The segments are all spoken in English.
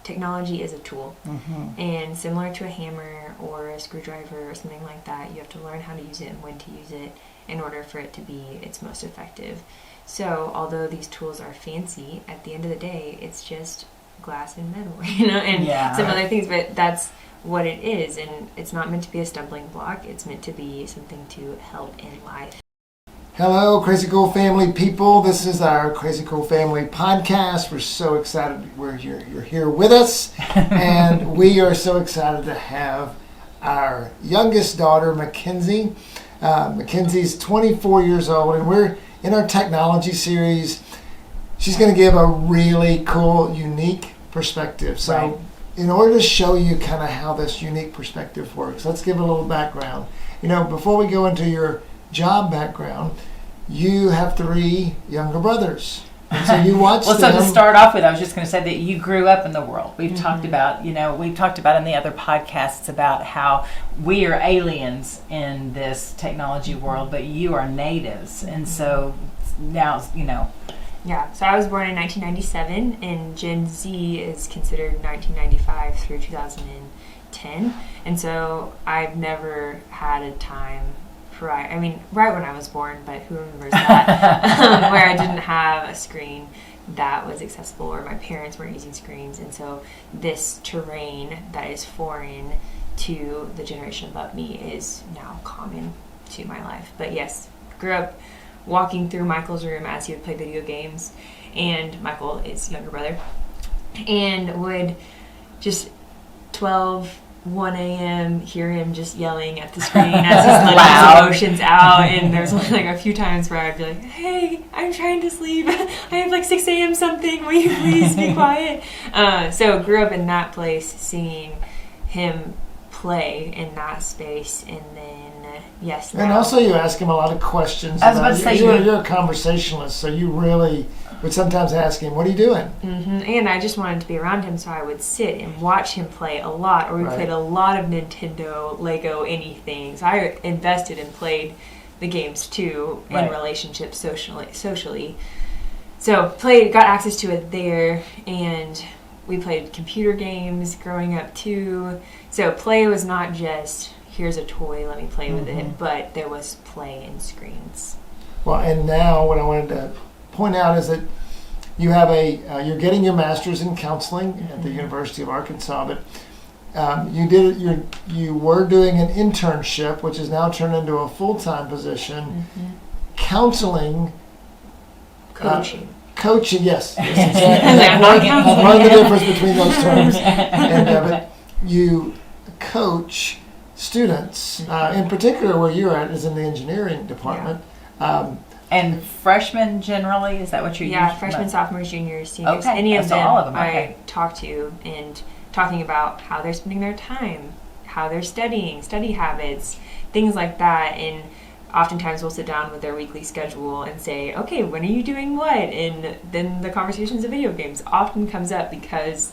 technology is a tool. And similar to a hammer or a screwdriver or something like that, you have to learn how to use it and when to use it in order for it to be its most effective. So although these tools are fancy, at the end of the day, it's just glass and metal, and some other things, but that's what it is, and it's not meant to be a stumbling block. It's meant to be something to help in life. Hello, Crazy Cool Family people. This is our Crazy Cool Family podcast. We're so excited you're here with us, and we are so excited to have our youngest daughter, McKenzie. McKenzie's 24 years old, and we're in our technology series. She's going to give a really cool, unique perspective. So in order to show you kind of how this unique perspective works, let's give a little background. Before we go into your job background, you have 3 younger brothers. And so you watch them. So to start off with, I was just going to say that you grew up in the world. We've talked about, we've talked about in the other podcasts about how we are aliens in this technology world, but you are natives. And so now, Yeah, so I was born in 1997, and Gen Z is considered 1995 through 2010. And so I've never had a time right when I was born, but who remembers that, where I didn't have a screen that was accessible, or my parents weren't using screens. And so this terrain that is foreign to the generation above me is now common to my life. But yes, grew up walking through Michael's room as he would play video games, and Michael is younger brother, and would just 1 a.m. hear him just yelling at the screen as he's letting his emotions out. And there's like a few times where I'd be like, hey, I'm trying to sleep. I have like 6 a.m. something. Will you please be quiet? So grew up in that place, seeing him play in that space. And then, yes. And also you ask him a lot of questions. I was about to say, you're a conversationalist, so you really would sometimes ask him, what are you doing? And I just wanted to be around him, so I would sit and watch him play a lot. Or we played a lot of Nintendo, Lego, anything. So I invested and played the games too, in relationships socially. So got access to it there, and we played computer games growing up too. So play was not just, here's a toy, let me play with it, but there was play in screens. Well, and now what I wanted to point out is that you have you're getting your master's in counseling at the University of Arkansas, but you were doing an internship, which is now turned into a full-time position. Counseling, coaching, yes. I've learned the difference between those terms. But you coach students, in particular where you're at is in the engineering department. And freshmen generally, is that what you're using? Freshmen, sophomores, juniors, seniors. Okay. Any of them, all of them. I talk to, and talking about how they're spending their time, how they're studying, study habits, things like that. And oftentimes we'll sit down with their weekly schedule and say, okay, when are you doing what? And then the conversations of video games often comes up because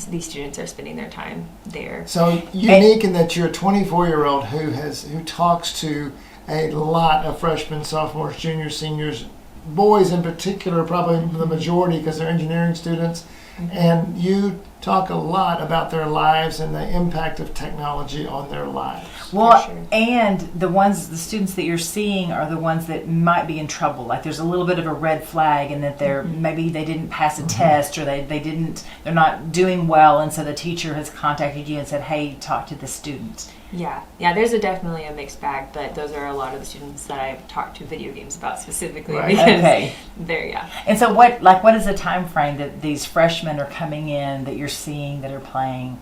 these students are spending their time there. So unique in that you're a 24-year-old who talks to a lot of freshmen, sophomores, juniors, seniors, boys in particular, probably the majority because they're engineering students, and you talk a lot about their lives and the impact of technology on their lives. Well, and the students that you're seeing are the ones that might be in trouble. Like there's a little bit of a red flag, and that maybe they didn't pass a test, or they're not doing well, and so the teacher has contacted you and said, hey, talk to the student. Yeah, there's definitely a mixed bag, but those are a lot of the students that I've talked to video games about specifically. Right. Because they're, And so what is the time frame that these freshmen are coming in that you're seeing that are playing?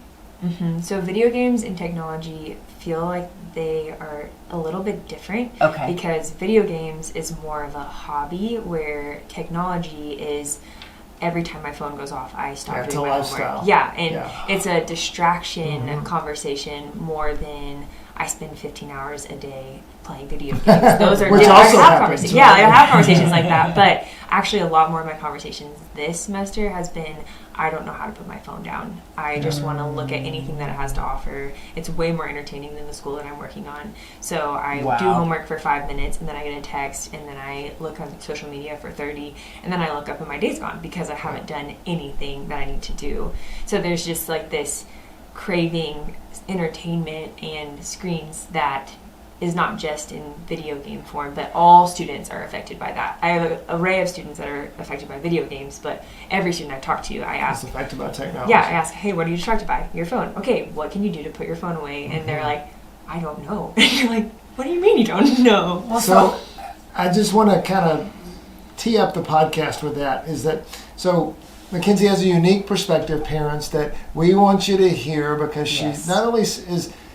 So video games and technology feel like they are a little bit different. Okay. Because video games is more of a hobby, where technology is, every time my phone goes off, I stop doing my homework. Lifestyle. It's a distraction conversation more than I spend 15 hours a day playing video games. Those are Which also happens. Yeah, I have conversations like that. But actually, a lot more of my conversations this semester has been, I don't know how to put my phone down. I just want to look at anything that it has to offer. It's way more entertaining than the school that I'm working on. So I do homework for 5 minutes, and then I get a text, and then I look on social media for 30, and then I look up and my day's gone because I haven't done anything that I need to do. So there's just like this craving entertainment and screens that is not just in video game form, but all students are affected by that. I have an array of students that are affected by video games, but every student I talk to, I ask, It's affected by technology. yeah, I ask, hey, what are you distracted by? Your phone. Okay, what can you do to put your phone away? And they're like, I don't know. And you're like, what do you mean you don't know? Well, So I just want to kind of tee up the podcast with that, is that, so McKenzie has a unique perspective, parents, that we want you to hear, because she not only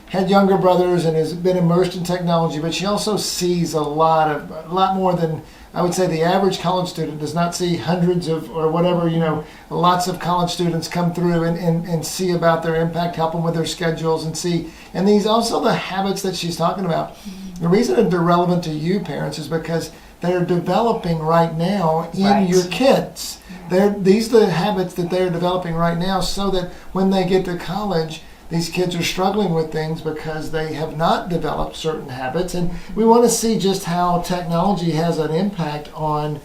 had younger brothers and has been immersed in technology, but she also sees a lot more than, I would say, the average college student does not see hundreds of, or whatever, lots of college students come through and see about their impact, help them with their schedules, and these also the habits that she's talking about. The reason that they're relevant to you parents is because they're developing right now in your kids. These are the habits that they're developing right now, so that when they get to college, these kids are struggling with things because they have not developed certain habits. And we want to see just how technology has an impact on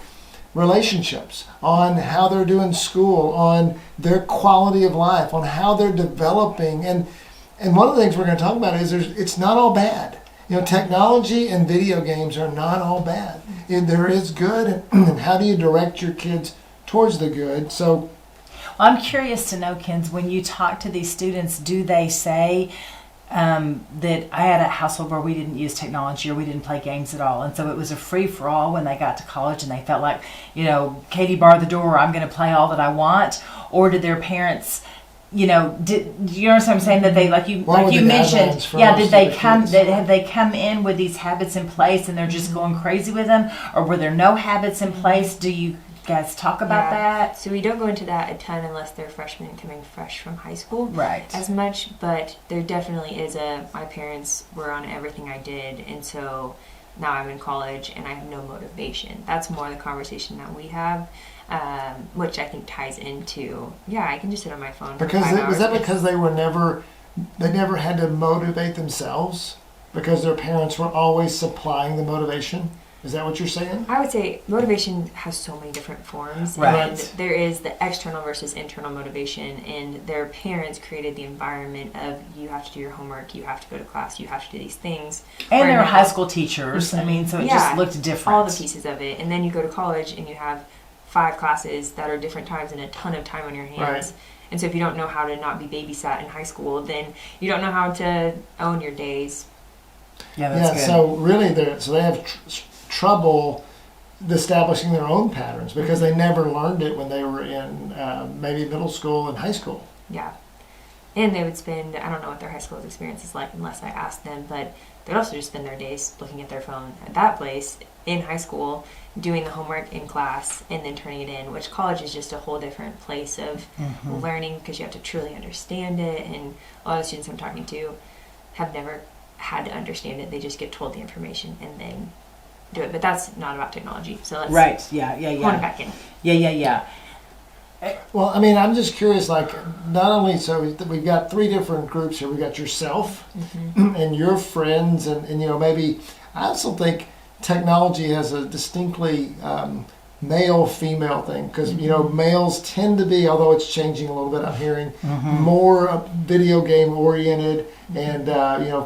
relationships, on how they're doing school, on their quality of life, on how they're developing. And one of the things we're going to talk about is it's not all bad. Technology and video games are not all bad. There is good, and how do you direct your kids towards the good? So I'm curious to know, Kens, when you talk to these students, do they say that I had a household where we didn't use technology or we didn't play games at all, and so it was a free-for-all when they got to college and they felt like, Katie, bar the door, I'm going to play all that I want? Or did their parents, do you understand what I'm saying? That they, like you mentioned, did they have they come in with these habits in place and they're just going crazy with them, or were there no habits in place? Do you guys talk about that? So we don't go into that a ton unless they're freshmen coming fresh from high school, as much, but there definitely is my parents were on everything I did, and so now I'm in college and I have no motivation. That's more the conversation that we have, which I think ties into, I can just sit on my phone for 5 hours. Was that because they never had to motivate themselves because their parents were always supplying the motivation? Is that what you're saying? I would say motivation has so many different forms. Right. And there is the external versus internal motivation, and their parents created the environment of, you have to do your homework, you have to go to class, you have to do these things. And they're high school teachers. So it just looked different. All the pieces of it. And then you go to college and you have 5 classes that are different times and a ton of time on your hands. Right. And so if you don't know how to not be babysat in high school, then you don't know how to own your days. Yeah, that's good. So really, they have trouble establishing their own patterns because they never learned it when they were in maybe middle school and high school. Yeah. And they would spend, I don't know what their high school experience is like unless I asked them, but they'd also just spend their days looking at their phone at that place in high school, doing the homework in class, and then turning it in, which college is just a whole different place of learning because you have to truly understand it. And a lot of the students I'm talking to have never had to understand it. They just get told the information and then do it. But that's not about technology. So let's hone it back in. Yeah. Well, I mean, I'm just curious, like, not only, so we've got 3 different groups here. We've got yourself and your friends, and maybe, I also think technology has a distinctly male-female thing, because, males tend to be, although it's changing a little bit, I'm hearing, more video game-oriented, and,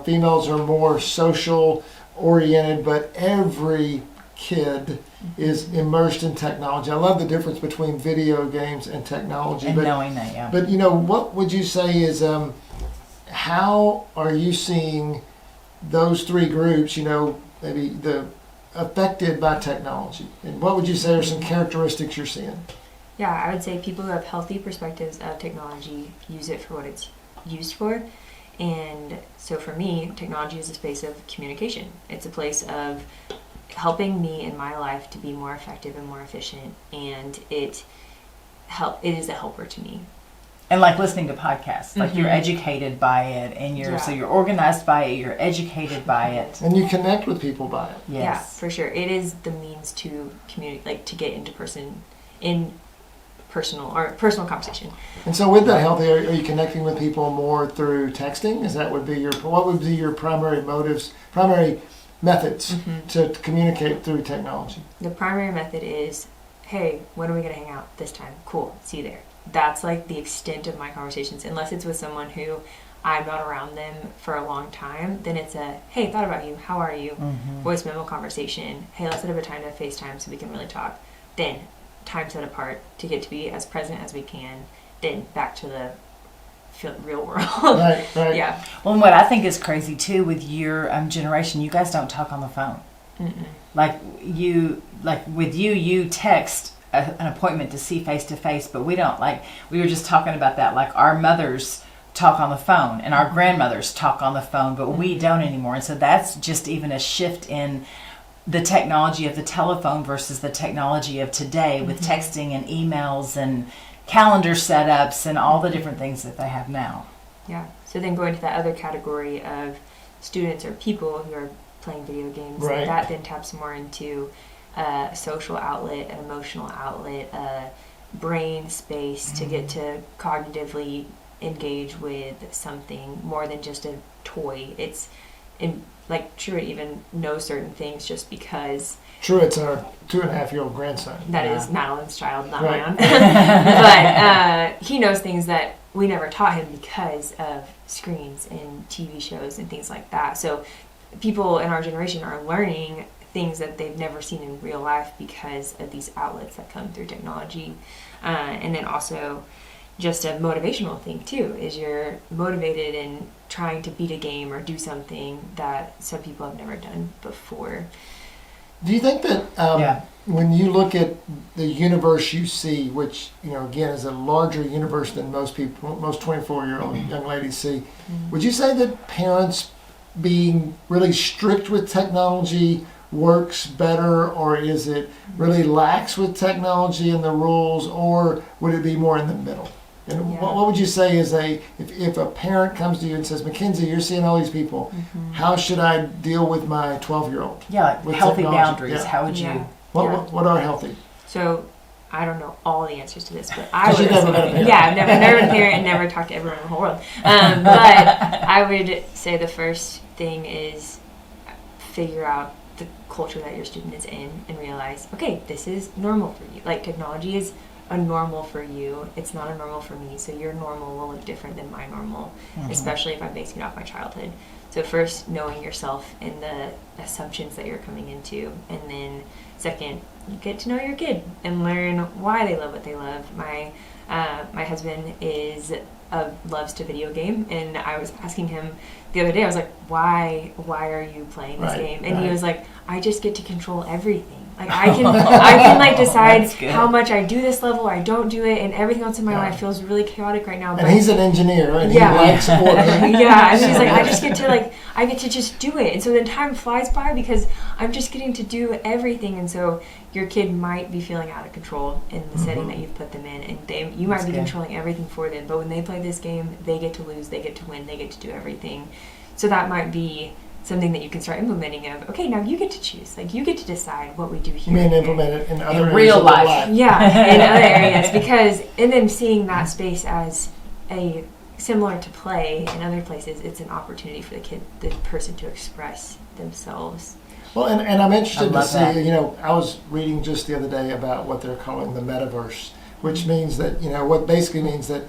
females are more social-oriented, but every kid is immersed in technology. I love the difference between video games and technology. And knowing that, yeah. But, what would you say is, how are you seeing those 3 groups, maybe affected by technology? And what would you say are some characteristics you're seeing? Yeah, I would say people who have healthy perspectives of technology use it for what it's used for. And so for me, technology is a space of communication. It's a place of helping me in my life to be more effective and more efficient, and it is a helper to me. And like listening to podcasts, like you're educated by it, and so you're organized by it, you're educated by it, and you connect with people by it. Yes. Yeah, for sure. It is the means to communicate, like to get into personal conversation. And so, with that, Healthy, are you connecting with people more through texting? What would be your primary methods to communicate through technology? The primary method is, hey, when are we going to hang out this time? Cool, see you there. That's like the extent of my conversations, unless it's with someone who I'm not around them for a long time. Then it's a, hey, thought about you, how are you? Voice memo conversation. Hey, let's set up a time to FaceTime so we can really talk. Then time set apart to get to be as present as we can. Then back to the real world. Right. Yeah. Well, and what I think is crazy too with your generation, you guys don't talk on the phone. Like with you text an appointment to see face to face, but we don't. Like we were just talking about that. Like our mothers talk on the phone and our grandmothers talk on the phone, but we don't anymore. And so that's just even a shift in the technology of the telephone versus the technology of today with texting and emails and calendar setups and all the different things that they have now. Yeah. So then going to that other category of students or people who are playing video games, that then taps more into a social outlet, an emotional outlet, a brain space to get to cognitively engage with something more than just a toy. It's like Truett even knows certain things just because Truett's our 2.5-year-old grandson. That is Madeline's child, not my own. But he knows things that we never taught him because of screens and TV shows and things like that. So people in our generation are learning things that they've never seen in real life because of these outlets that come through technology. And then also just a motivational thing too, is you're motivated in trying to beat a game or do something that some people have never done before. Do you think that when you look at the universe you see, which again is a larger universe than most 24-year-old young ladies see, would you say that parents being really strict with technology works better, or is it really lax with technology and the rules, or would it be more in the middle? And what would you say is if a parent comes to you and says, McKenzie, you're seeing all these people, how should I deal with my 12-year-old? Yeah, like healthy technology? boundaries. How would you? What are healthy? So I don't know all the answers to this, but I've never been a parent. Yeah, I've never been a parent and never talked to everyone in the whole world. But I would say the first thing is figure out the culture that your student is in and realize, okay, this is normal for you. Like technology is a normal for you. It's not a normal for me. So your normal will look different than my normal, especially if I'm basing it off my childhood. So first, knowing yourself and the assumptions that you're coming into, and then second, you get to know your kid and learn why they love what they love. My husband loves to video game, and I was asking him the other day, I was like, why are you playing this game? And he was like, I just get to control everything. Like I can like decide how much I do this level, I don't do it, and everything else in my life feels really chaotic right now. But he's an engineer, and he likes order. And he's like, I get to just do it, and so then time flies by because I'm just getting to do everything, and so your kid might be feeling out of control in the setting that you've put them in, and you might be controlling everything for them. But when they play this game, they get to lose, they get to win, they get to do everything. So that might be something that you can start implementing of, okay, now you get to choose. Like, you get to decide what we do here. You mean implement it in other areas real of life. Yeah, in other areas. Because, and then seeing that space as similar to play in other places, it's an opportunity for the person to express themselves. Well, and I'm interested to see, that. I was reading just the other day about what they're calling the Metaverse, which means that, what basically means that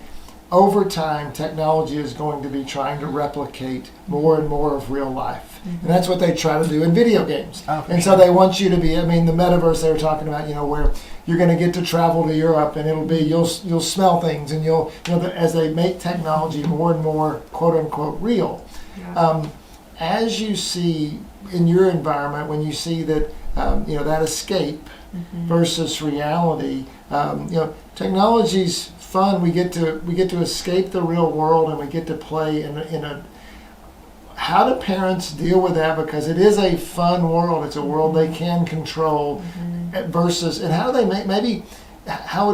over time, technology is going to be trying to replicate more and more of real life. And that's what they try to do in video games. So they want you to be, the Metaverse they were talking about, where you're going to get to travel to Europe, and it'll be, you'll smell things, and as they make technology more and more, quote unquote, real. As you see in your environment, when you see that, that escape versus reality, technology's fun. We get to escape the real world, and we get to play in a. How do parents deal with that? Because it is a fun world. It's a world they can control. Versus, and how do they how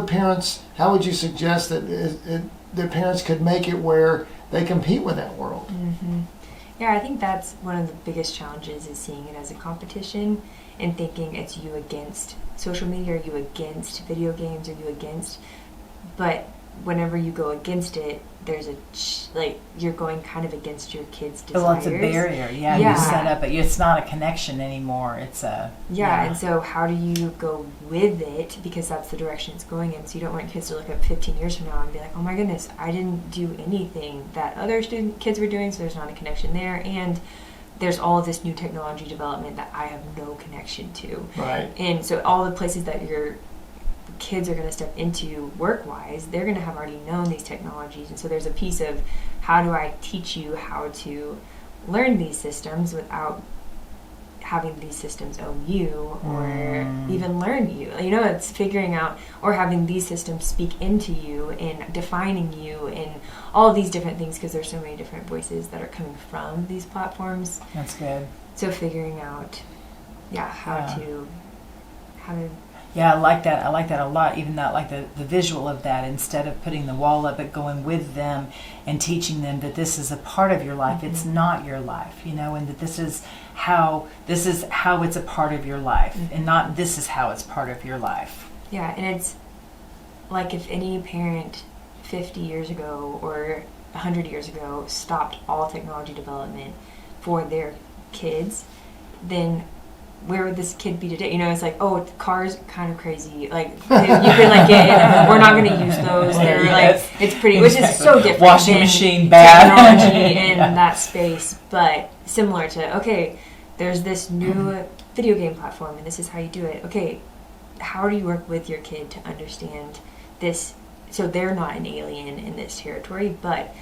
would you suggest that the parents could make it where they compete with that world. Mm-hmm. Yeah, I think that's one of the biggest challenges, is seeing it as a competition and thinking it's you against social media, or you against video games, or you against. But whenever you go against it, there's you're going kind of against your kid's desires. Well, it's a barrier. Yeah, you set up, it's not a connection anymore. It's a and so how do you go with it, because that's the direction it's going in. So you don't want kids to look up 15 years from now and be like, oh my goodness, I didn't do anything that other kids were doing, so there's not a connection there, and there's all of this new technology development that I have no connection to. Right. And so all the places that your kids are going to step into work-wise, they're going to have already known these technologies. And so there's a piece of, how do I teach you how to learn these systems without having these systems own you, or even learn you? You know, it's figuring out, or having these systems speak into you and defining you and all of these different things, because there's so many different voices that are coming from these platforms. That's good. So figuring out, how to Yeah, I like that. I like that a lot. Even that, like the visual of that, instead of putting the wall up, but going with them and teaching them that this is a part of your life. It's not your life, you know, and that this is how it's a part of your life, and not this is how it's part of your life. Yeah, and it's like, if any parent 50 years ago or 100 years ago stopped all technology development for their kids, then where would this kid be today? You know, it's like, oh, cars kind of crazy. Like, you could like get, we're not going to use those. They're like, it's pretty, which is so different. Washing machine, bad. Technology in that space, but similar to, okay, there's this new video game platform, and this is how you do it. Okay, how do you work with your kid to understand this, so they're not an alien in this territory, but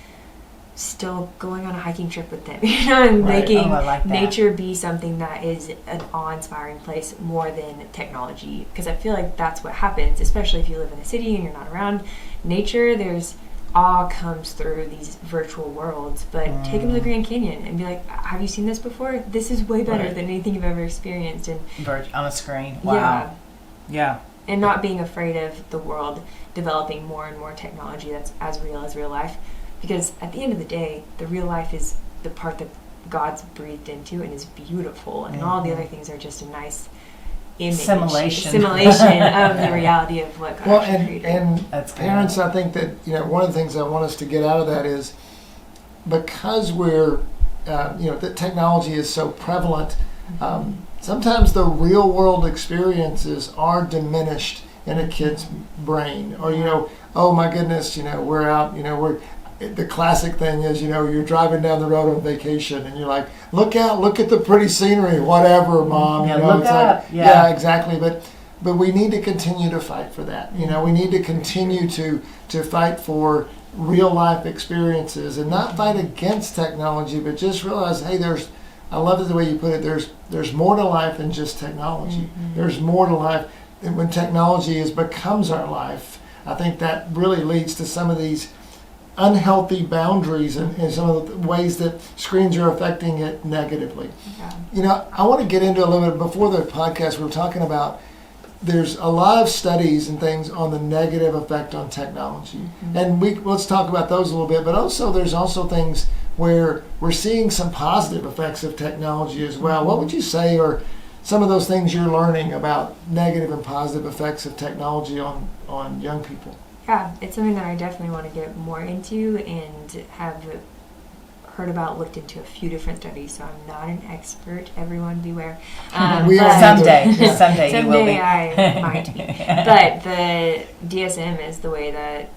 still going on a hiking trip with them, you know, and making nature be something that is an awe-inspiring place more than technology. Because I feel like that's what happens, especially if you live in a city and you're not around nature. There's awe comes through these virtual worlds, but take them to the Grand Canyon and be like, have you seen this before? This is way better than anything you've ever experienced. And on a screen. Wow. Yeah. And not being afraid of the world developing more and more technology that's as real life. Because at the end of the day, the real life is the part that God's breathed into and is beautiful, and all the other things are just a nice image, simulation of the reality of what God created. And parents, I think that, you know, one of the things I want us to get out of that is, because we're, that technology is so prevalent, sometimes the real world experiences are diminished in a kid's brain. Or, you know, oh my goodness, you know, we're out, you know, the classic thing is, you know, you're driving down the road on vacation and you're like, look out, look at the pretty scenery, whatever, Mom. Yeah, you know, look it's up. like, yeah, exactly. But we need to continue to fight for that. You know, we need to continue to fight for real life experiences, and not fight against technology, but just realize, hey, I love the way you put it, there's more to life than just technology. There's more to life. And when technology becomes our life, I think that really leads to some of these unhealthy boundaries and some of the ways that screens are affecting it negatively. Yeah. You know, I want to get into a little bit, before the podcast we were talking about, there's a lot of studies and things on the negative effect on technology. And let's talk about those a little bit, but also there's also things where we're seeing some positive effects of technology as well. What would you say are some of those things you're learning about negative and positive effects of technology on young people? Yeah, it's something that I definitely want to get more into and have heard about, looked into a few different studies, so I'm not an expert, everyone beware. Someday you will be. I might be. But the DSM is the way that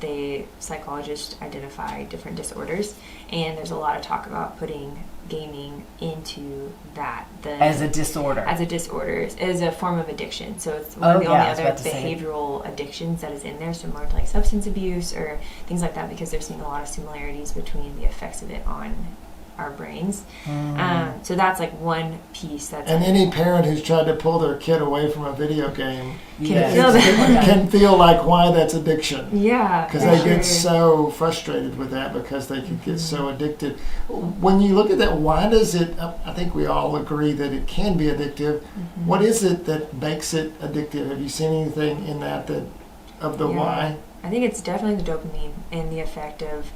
psychologists identify different disorders, and there's a lot of talk about putting gaming into that. As a disorder. As a form of addiction. So it's one of the only other behavioral addictions that is in there, similar to like substance abuse or things like that, because they're seeing a lot of similarities between the effects of it on our brains. So that's like one piece. And any parent who's tried to pull their kid away from a video game can feel like why that's addiction. Yeah. Because they get so frustrated with that, because they can get so addicted. When you look at that, why does it, I think we all agree that it can be addictive. What is it that makes it addictive? Have you seen anything in that of the why? I think it's definitely the dopamine and the effect of,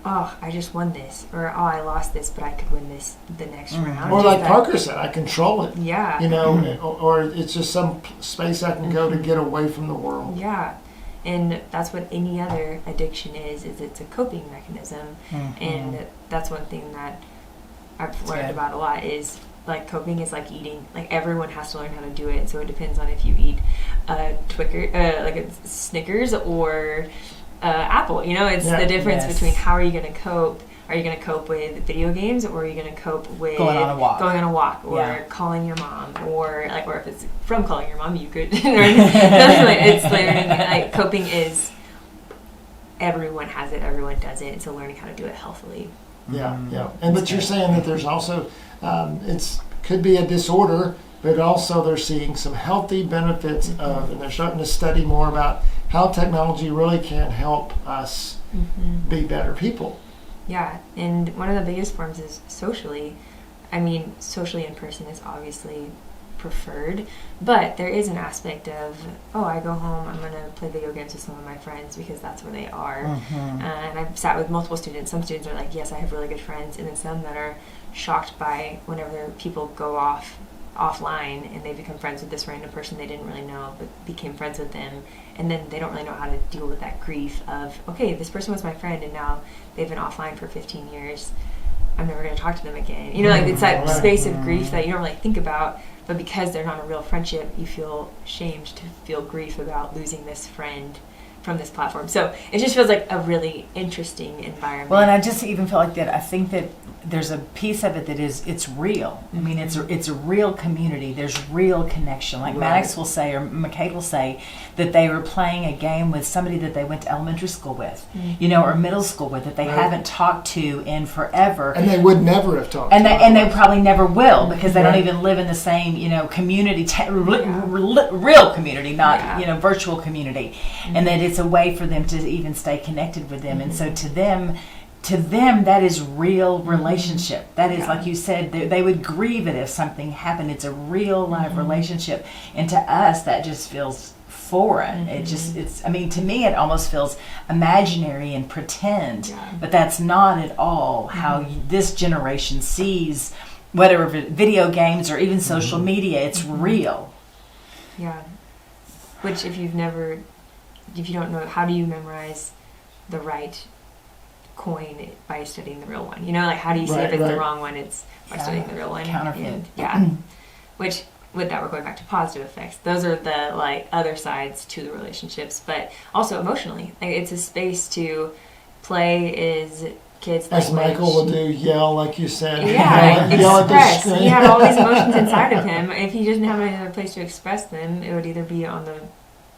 oh, I just won this, or oh, I lost this, but I could win this the next round. Or like Parker said, I control it. Yeah. You know, or it's just some space I can go to get away from the world. Yeah. And that's what any other addiction is it's a coping mechanism. And that's one thing that I've learned about a lot is, like, coping is like eating. Like, everyone has to learn how to do it. So it depends on if you eat a like a Snickers or apple. You know, it's the difference between how are you going to cope. Are you going to cope with video games, or are you going to cope with going on a walk, or calling your mom, or if it's from calling your mom, you could. It's learning. Like, coping is, everyone has it, everyone does it. So learning how to do it healthily. Yeah. And but you're saying that there's also could be a disorder, but also they're seeing some healthy benefits of, and they're starting to study more about how technology really can help us be better people. Yeah, and one of the biggest forms is socially. I mean, socially in person is obviously preferred, but there is an aspect of, oh, I go home, I'm going to play video games with some of my friends because that's where they are. And I've sat with multiple students. Some students are like, yes, I have really good friends, and then some that are shocked by whenever people go offline and they become friends with this random person they didn't really know but became friends with them, and then they don't really know how to deal with that grief of, okay, this person was my friend and now they've been offline for 15 years, I'm never going to talk to them again. You know, like, it's that space of grief that you don't really think about, but because they're not a real friendship, you feel shamed to feel grief about losing this friend from this platform. So it just feels like a really interesting environment. Well, and I just even feel like that. I think that there's a piece of it that is, it's real. I mean, it's a real community. There's real connection. Like Maddox will say, or McKay will say, that they were playing a game with somebody that they went to elementary school with, you know, or middle school with, that they haven't talked to in forever. And they would never have talked and to. And they probably never will, because they don't even live in the same, you know, community, real community, not, you know, virtual community. And that it's a way for them to even stay connected with them. And so to them, that is real relationship. That is, like you said, they would grieve it if something happened. It's a real live relationship. And to us, that just feels foreign. I mean, to me, it almost feels imaginary and pretend, but that's not at all how this generation sees whatever video games or even social media. It's real. Yeah. Which, if you don't know, how do you memorize the right coin? By studying the real one? You know, like, how do you say if it's the wrong one? It's by studying the real one. Counterfeit. Which, with that, we're going back to positive effects. Those are the, like, other sides to the relationships, but also emotionally. Like, it's a space to play is kids' As language. Michael will do, yell, like you said. Yeah, yell at the express. screen. He had all these emotions inside of him. If he didn't have another place to express them, it would either be on the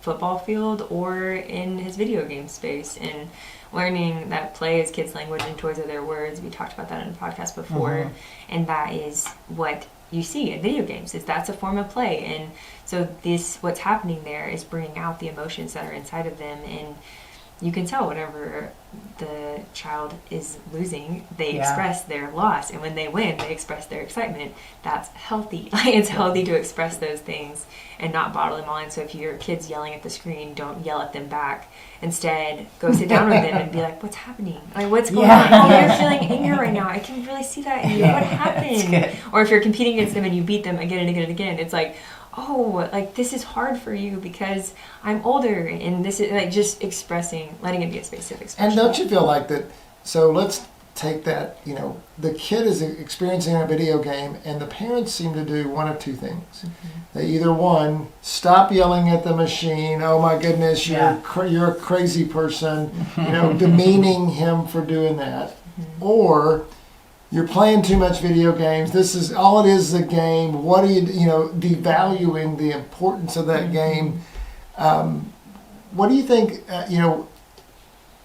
football field or in his video game space. And learning that play is kids' language and toys are their words. We talked about that in the podcast before. And that is what you see in video games, is that's a form of play. And so what's happening there is bringing out the emotions that are inside of them. And you can tell whenever the child is losing, they express their loss. And when they win, they express their excitement. That's healthy. It's healthy to express those things and not bottle them all in. So if your kid's yelling at the screen, don't yell at them back. Instead, go sit down with them and be like, what's happening? Like, what's going on? Oh, you're feeling anger right now. I can really see that in you. What happened? Or if you're competing against them and you beat them again and again and again, it's like, oh, like, this is hard for you because I'm older, and this is, like, just expressing, letting it be a space of expression. And don't you feel like that? So let's take that, you know, the kid is experiencing a video game, and the parents seem to do one of two things. They either, one, stop yelling at the machine, oh my goodness, you're a crazy person, you know, demeaning him for doing that, or you're playing too much video games. This is all it is a game. What are you know, devaluing the importance of that game. What do you think, you know,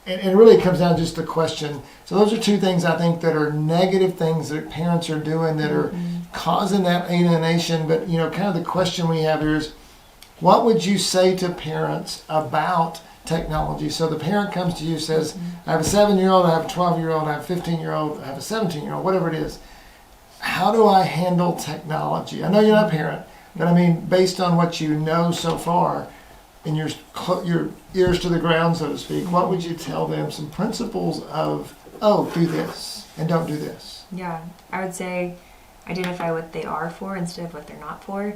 and it really comes down to just the question. So those are two things I think that are negative things that parents are doing that are causing that alienation. But, you know, kind of the question we have here is, what would you say to parents about technology? So the parent comes to you and says, I have a 7-year-old, I have a 12-year-old, I have a 15-year-old, I have a 17-year-old, whatever it is. How do I handle technology? I know you're not a parent, but I mean, based on what you know so far, and your ears to the ground, so to speak, what would you tell them? Some principles of, do this and don't do this. Yeah, I would say identify what they are for instead of what they're not for.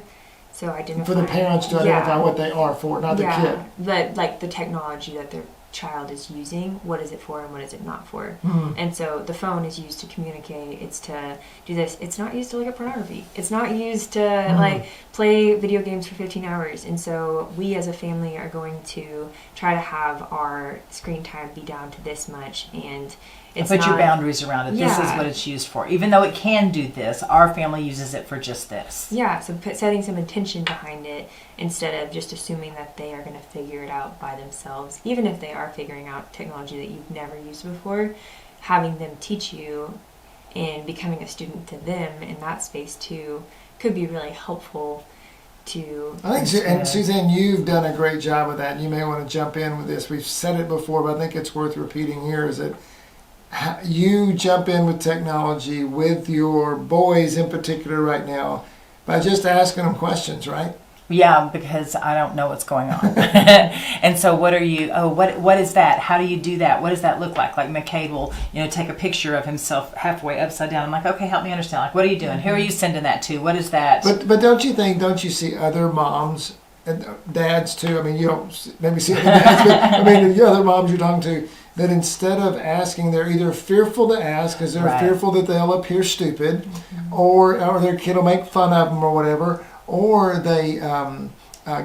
So identify for the parents to identify what they are for, not the kid. But like the technology that their child is using, what is it for and what is it not for? And so the phone is used to communicate, it's to do this. It's not used to look at pornography. It's not used to like play video games for 15 hours. And so we as a family are going to try to have our screen time be down to this much, and it's put your boundaries around it. This is what it's used for. Even though it can do this, our family uses it for just this. Yeah, so setting some intention behind it instead of just assuming that they are going to figure it out by themselves. Even if they are figuring out technology that you've never used before, having them teach you and becoming a student to them in that space too could be really helpful to... I think, and Suzanne, you've done a great job of that. You may want to jump in with this. We've said it before, but I think it's worth repeating here, is that you jump in with technology with your boys in particular right now by just asking them questions, right? Yeah, because I don't know what's going on. And so what are you, what is that? How do you do that? What does that look like? Like McKay will, take a picture of himself halfway upside down. I'm like, okay, help me understand. Like, what are you doing? Who are you sending that to? What is that? But don't you see other moms and dads too? I mean, you don't maybe see other dads, but I mean, the other moms you're talking to, that instead of asking, they're either fearful to ask because they're fearful that they'll appear stupid, or their kid will make fun of them or whatever, or they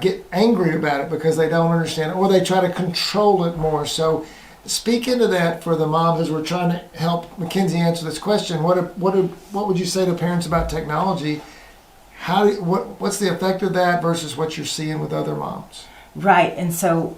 get angry about it because they don't understand it, or they try to control it more. So speak into that for the moms as we're trying to help McKenzie answer this question. What would you say to parents about technology? What's the effect of that versus what you're seeing with other moms? Right, and so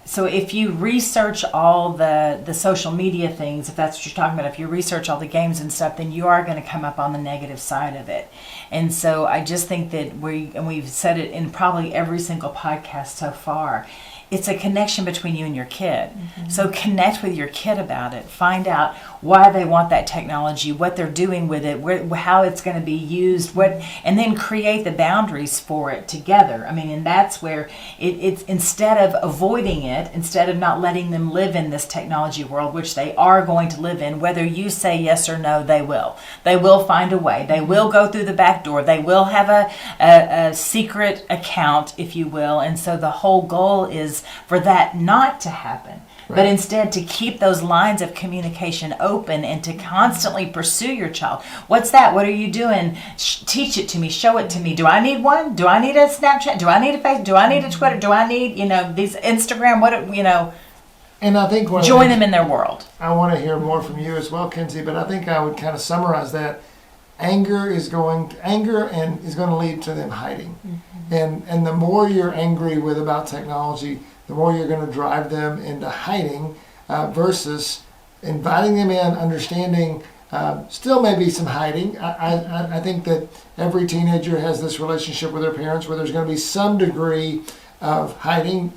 if you research all the social media things, if that's what you're talking about, if you research all the games and stuff, then you are going to come up on the negative side of it. And so I just think that we've said it in probably every single podcast so far, it's a connection between you and your kid. So connect with your kid about it. Find out why they want that technology, what they're doing with it, how it's going to be used, and then create the boundaries for it together. I mean, and that's where it's instead of avoiding it, instead of not letting them live in this technology world, which they are going to live in, whether you say yes or no, they will. They will find a way. They will go through the back door. They will have a secret account, if you will. And so the whole goal is for that not to happen, but instead to keep those lines of communication open and to constantly pursue your child. What's that? What are you doing? Teach it to me. Show it to me. Do I need one? Do I need a Snapchat? Do I need a Facebook? Do I need a Twitter? Do I need, these Instagram? And I think join them in their world. I want to hear more from you as well, Kenzie, but I think I would kind of summarize that. Anger is going to lead to them hiding. And the more you're angry about technology, the more you're going to drive them into hiding versus inviting them in, understanding, still maybe some hiding. I think that every teenager has this relationship with their parents where there's going to be some degree of hiding,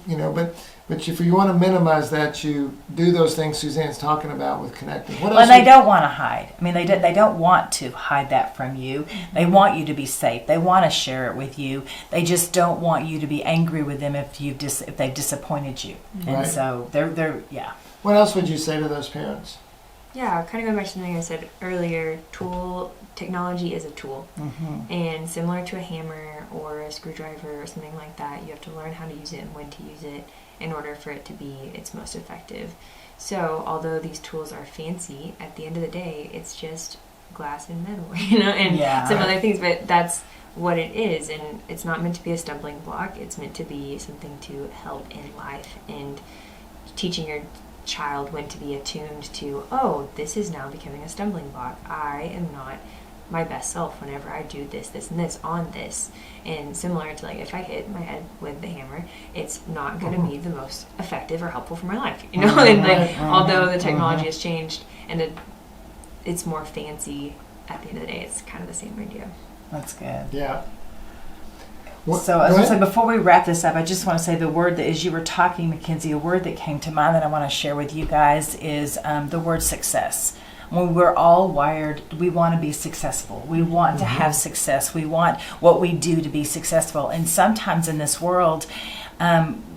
but if you want to minimize that, you do those things Suzanne's talking about with connecting. What else? Well, they don't want to hide. I mean, they don't want to hide that from you. They want you to be safe. They want to share it with you. They just don't want you to be angry with them if they've disappointed you. And so they're. What else would you say to those parents? Yeah, kind of going back to something I said earlier. Technology is a tool, and similar to a hammer or a screwdriver or something like that, you have to learn how to use it and when to use it in order for it to be its most effective. So although these tools are fancy, at the end of the day, it's just glass and metal, and some other things, but that's what it is, and it's not meant to be a stumbling block. It's meant to be something to help in life, and teaching your child when to be attuned to, this is now becoming a stumbling block. I am not my best self whenever I do this and this on this. And similar to if I hit my head with the hammer, it's not going to be the most effective or helpful for my life, and although the technology has changed and it's more fancy, at the end of the day it's kind of the same idea. That's good. Yeah. So I was going to say, before we wrap this up, I just want to say the word that, as you were talking, McKenzie, a word that came to mind that I want to share with you guys is the word success. When we're all wired, we want to be successful. We want to have success. We want what we do to be successful. And sometimes in this world,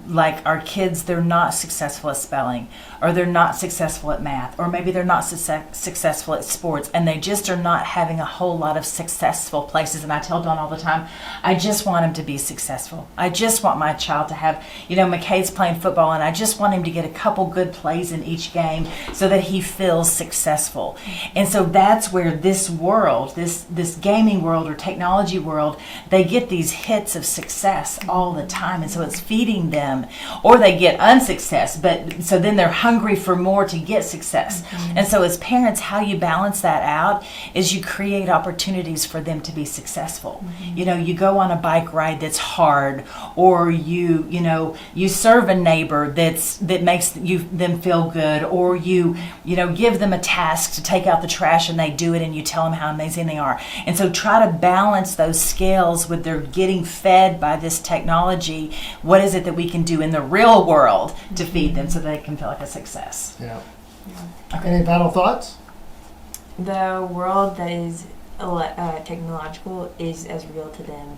like our kids, they're not successful at spelling, or they're not successful at math, or maybe they're not successful at sports, and they just are not having a whole lot of successful places. And I tell Dawn all the time, I just want him to be successful. I just want my child to have, McKay's playing football, and I just want him to get a couple good plays in each game so that he feels successful. And so that's where this world, this gaming world or technology world, they get these hits of success all the time. And so it's feeding them, or they get unsuccess, but so then they're hungry for more to get success. And so as parents, how you balance that out is you create opportunities for them to be successful. You go on a bike ride that's hard, or you serve a neighbor that makes them feel good, or you give them a task to take out the trash and they do it, and you tell them how amazing they are. And so try to balance those scales with their getting fed by this technology. What is it that we can do in the real world to feed them so they can feel like a success? Yeah. Any final thoughts? The world that is technological is as real to them.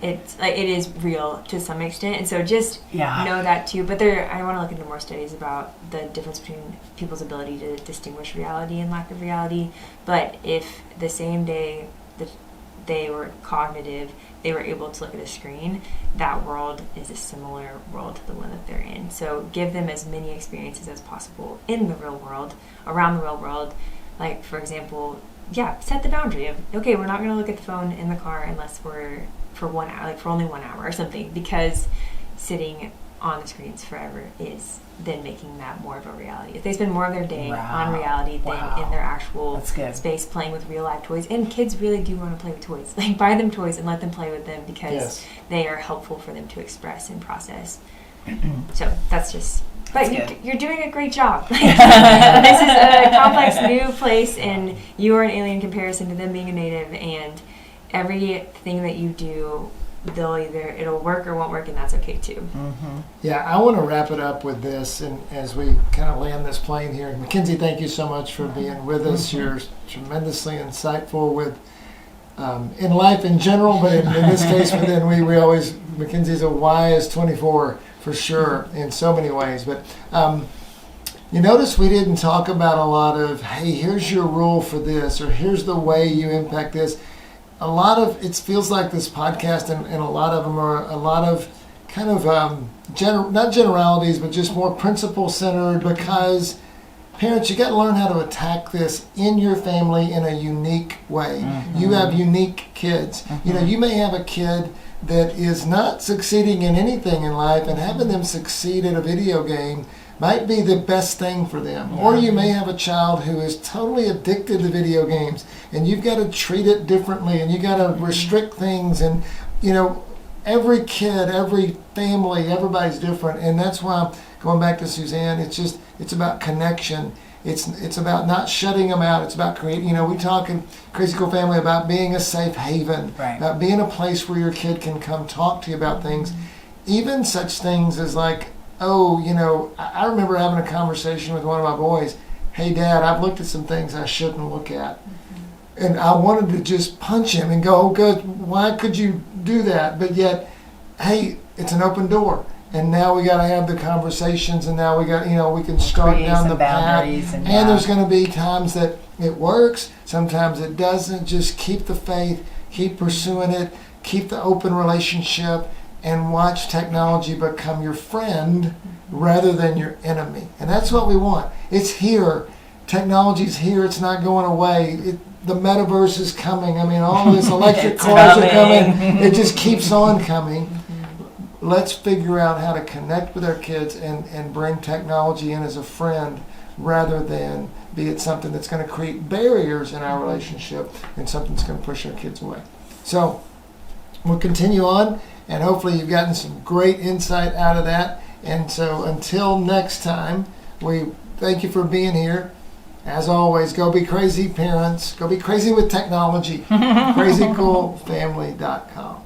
It is real to some extent, and so just know that too. But I want to look into more studies about the difference between people's ability to distinguish reality and lack of reality. But if the same day that they were cognitive, they were able to look at a screen, that world is a similar world to the one that they're in. So give them as many experiences as possible in the real world, around the real world. Like, for example, set the boundary of, okay, we're not going to look at the phone in the car unless we're for 1 hour, like for only 1 hour or something, because sitting on the screens forever is then making that more of a reality. If they spend more of their day on reality than in their actual space playing with real life toys, and kids really do want to play with toys, like buy them toys and let them play with them because they are helpful for them to express and process. So that's just... But you're doing a great job. This is a complex new place, and you are an alien in comparison to them being a native, and everything that you do, it'll work or won't work, and that's okay too. Yeah, I want to wrap it up with this, and as we kind of land this plane here, McKenzie, thank you so much for being with us. You're tremendously insightful with in life in general, but in this case, we always, McKenzie's a wise 24 for sure in so many ways. But you notice we didn't talk about a lot of, hey, here's your rule for this, or here's the way you impact this. A lot of it feels like this podcast, and a lot of them are a lot of kind of not generalities, but just more principle centered, because parents, you got to learn how to attack this in your family in a unique way. You have unique kids. You may have a kid that is not succeeding in anything in life, and having them succeed at a video game might be the best thing for them. Or you may have a child who is totally addicted to video games, and you've got to treat it differently, and you got to restrict things. And every kid, every family, everybody's different, and that's why, going back to Suzanne, it's about connection. It's about not shutting them out. It's about creating, we talk in Crazy Cool Family about being a safe haven, about being a place where your kid can come talk to you about things. Even such things as like, I remember having a conversation with one of my boys. Hey, Dad, I've looked at some things I shouldn't look at. And I wanted to just punch him and go, oh, God, why could you do that? But yet, hey, it's an open door. And now we got to have the conversations, and now we got, we can start down the path. And there's going to be times that it works, sometimes it doesn't. Just keep the faith, keep pursuing it, keep the open relationship, and watch technology become your friend rather than your enemy. And that's what we want. It's here. Technology's here. It's not going away. The Metaverse is coming. I mean, all this electric cars are coming. It just keeps on coming. Let's figure out how to connect with our kids and bring technology in as a friend, rather than be it something that's going to create barriers in our relationship and something that's going to push our kids away. So we'll continue on, and hopefully you've gotten some great insight out of that. And so until next time, we thank you for being here. As always, go be crazy, parents. Go be crazy with technology. crazycoolfamily.com.